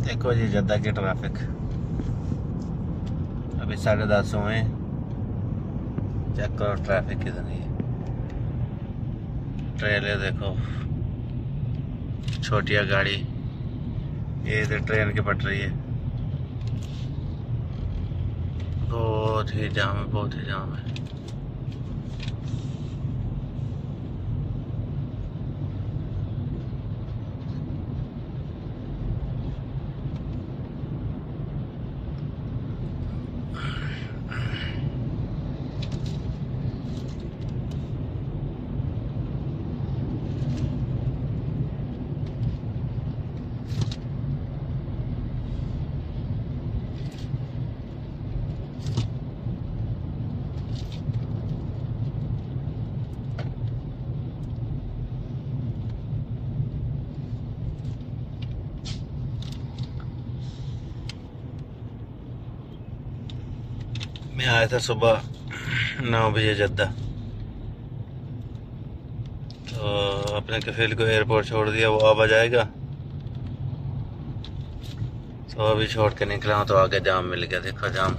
देखो जी जद्दा की ट्रैफिक अभी 10:30 हुए। चेक करो ट्रैफिक कितनी है। ट्रेन देखो, छोटिया गाड़ी, ये इधर ट्रेन की पटरी है। बहुत ही जाम है, बहुत ही जाम है। मैं आया था सुबह 9 बजे जद्दा, तो अपने कफील को एयरपोर्ट छोड़ दिया, वो अब आ जाएगा। तो अभी छोड़ के निकला हूँ तो आगे जाम मिल गया। देखो जाम।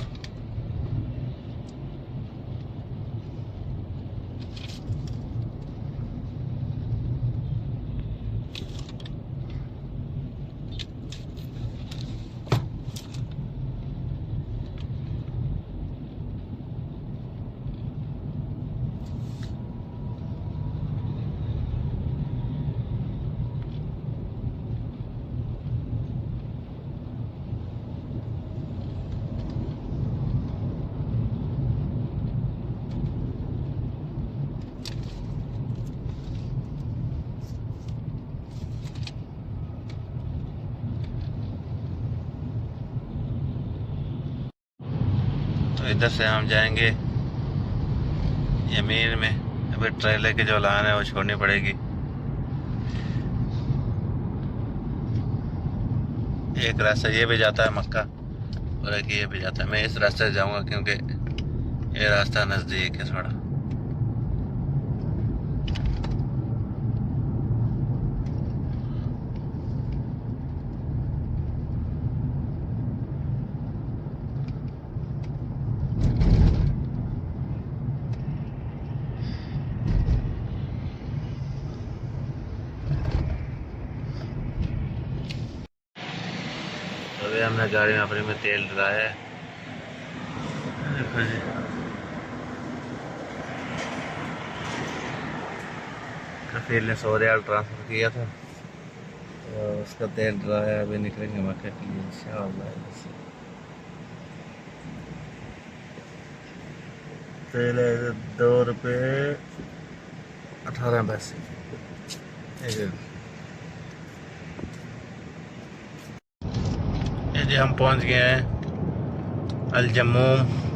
तो इधर से हम जाएंगे यमीन में। अभी ट्रेलर की जो लाइन है वो छोड़नी पड़ेगी। एक रास्ता ये भी जाता है मक्का, और एक ये भी जाता है। मैं इस रास्ते से जाऊंगा क्योंकि ये रास्ता नज़दीक है थोड़ा। अभी हमने गाड़ी में अपने में तेल डलाया है। देखो जी, कफील ने 100 रियाल ट्रांसफ़र किया था, तो उसका तेल डलाया। अभी निकलेंगे मक्के के लिए इंशाअल्लाह। तेल है 2 रुपये 18 पैसे। ये जी हम पहुंच गए हैं अल जम्मूम।